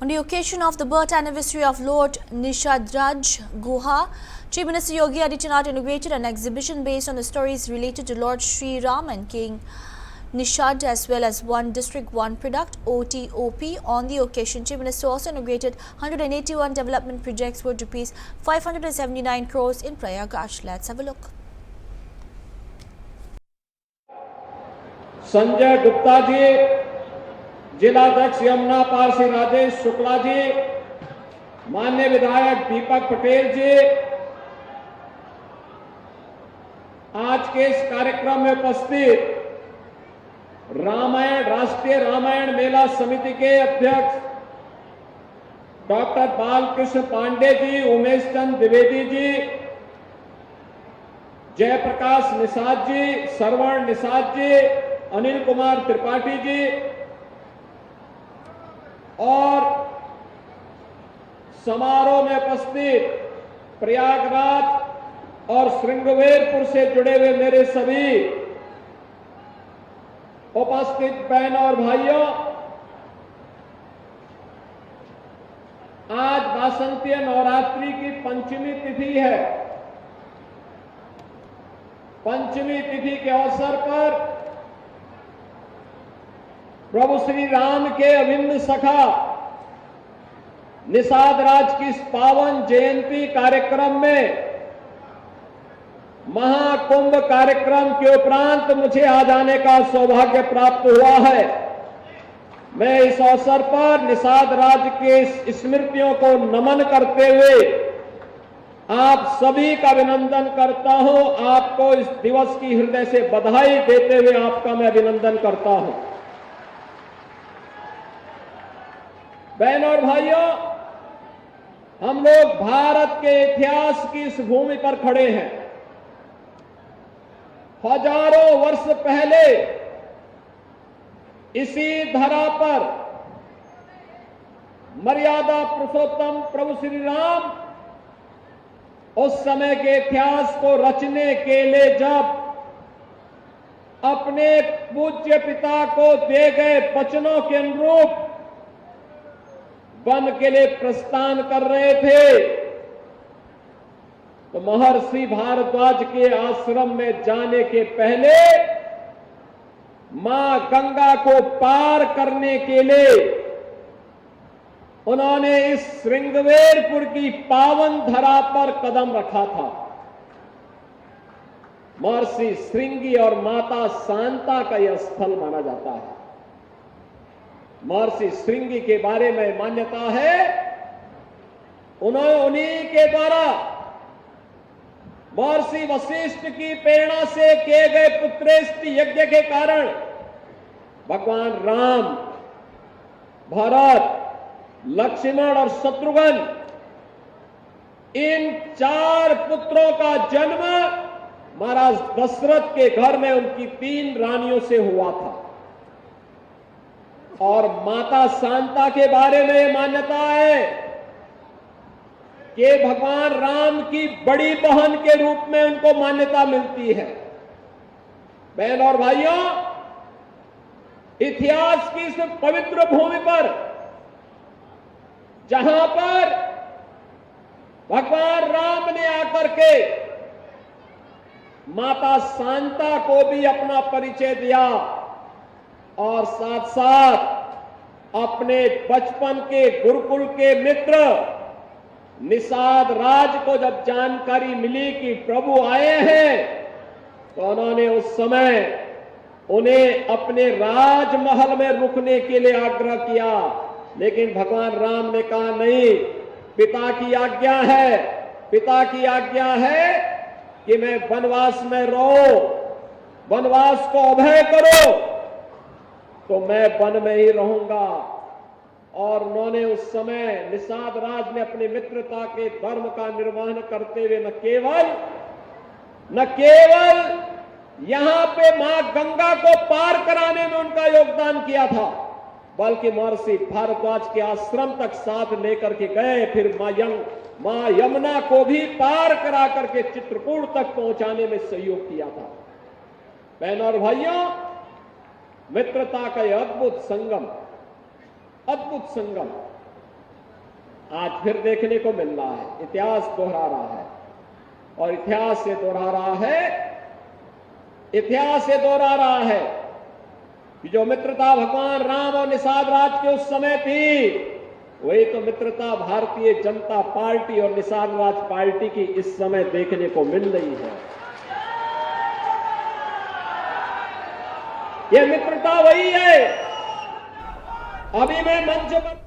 On the occasion of the birth anniversary of Lord Nishadraj Guha, Chief Minister Yogi Adityanath inaugurated an exhibition based on the stories related to Lord Sri Ram and King Nishad, as well as One District One Product (OTOP). On the occasion, Chief Minister also inaugurated 181 development projects worth rupees 579 crores in Prayagraj. Let's have a look. Sanjay Gupta ji, जिलाध्यक्ष यमुना पार श्री राजेश शुक्ला जी, माननीय विधायक दीपक पटेल जी, आज के इस कार्यक्रम में उपस्थित राष्ट्रीय रामायण मेला समिति के अध्यक्ष डॉक्टर बालकृष्ण पांडे जी, उमेश चंद द्विवेदी जी, जयप्रकाश निषाद जी, श्रवण निषाद जी, अनिल कुमार त्रिपाठी जी और समारोह में उपस्थित प्रयागराज और श्रृंगवेरपुर से जुड़े हुए मेरे सभी उपस्थित बहनों और भाइयों, आज वासंतीय नवरात्रि की पंचमी तिथि है। पंचमी तिथि के अवसर पर प्रभु श्री राम के अभिन्न सखा निषाद राज की इस पावन जयंती कार्यक्रम में महाकुंभ कार्यक्रम के उपरांत मुझे आ जाने का सौभाग्य प्राप्त हुआ है। मैं इस अवसर पर निषाद राज के स्मृतियों को नमन करते हुए आप सभी का अभिनंदन करता हूं। आपको इस दिवस की हृदय से बधाई देते हुए आपका मैं अभिनंदन करता हूं। बहनों और भाइयों, हम लोग भारत के इतिहास की इस भूमि पर खड़े हैं। हजारों वर्ष पहले इसी धरा पर मर्यादा पुरुषोत्तम प्रभु श्री राम उस समय के इतिहास को रचने के लिए जब अपने पूज्य पिता को दिए गए वचनों के अनुरूप वन के लिए प्रस्थान कर रहे थे, तो महर्षि भारद्वाज के आश्रम में जाने के पहले मां गंगा को पार करने के लिए उन्होंने इस श्रृंगवेरपुर की पावन धरा पर कदम रखा था। महर्षि श्रृंगी और माता शांता का यह स्थल माना जाता है। महर्षि श्रृंगी के बारे में मान्यता है, उन्हीं के द्वारा महर्षि वशिष्ठ की प्रेरणा से किए गए पुत्रेष्ट यज्ञ के कारण भगवान राम, भरत, लक्ष्मण और शत्रुघ्न, इन 4 पुत्रों का जन्म महाराज दशरथ के घर में उनकी 3 रानियों से हुआ था। और माता शांता के बारे में मान्यता है कि भगवान राम की बड़ी बहन के रूप में उनको मान्यता मिलती है। बहन और भाइयों, इतिहास की इस पवित्र भूमि पर जहां पर भगवान राम ने आकर के माता शांता को भी अपना परिचय दिया और साथ साथ अपने बचपन के गुरुकुल के मित्र निषाद राज को जब जानकारी मिली कि प्रभु आए हैं, तो उन्होंने उस समय उन्हें अपने राजमहल में रुकने के लिए आग्रह किया। लेकिन भगवान राम ने कहा नहीं, पिता की आज्ञा है, पिता की आज्ञा है कि मैं वनवास में रहो, वनवास को अभय करो, तो मैं वन में ही रहूंगा। और उन्होंने उस समय निषाद राज ने अपनी मित्रता के धर्म का निर्वहन करते हुए न केवल यहां पे मां गंगा को पार कराने में उनका योगदान किया था, बल्कि महर्षि भारद्वाज के आश्रम तक साथ लेकर के गए। फिर मां यमुना को भी पार करा करके चित्रकूट तक पहुंचाने में सहयोग किया था। बहनों और भाइयों, मित्रता का यह अद्भुत संगम आज फिर देखने को मिल रहा है। इतिहास दोहरा रहा है और इतिहास से दोहरा रहा है कि जो मित्रता भगवान राम और निषाद राज के उस समय थी, वही तो मित्रता भारतीय जनता पार्टी और निषाद राज पार्टी की इस समय देखने को मिल रही है। यह मित्रता वही है। अभी मैं मंच पर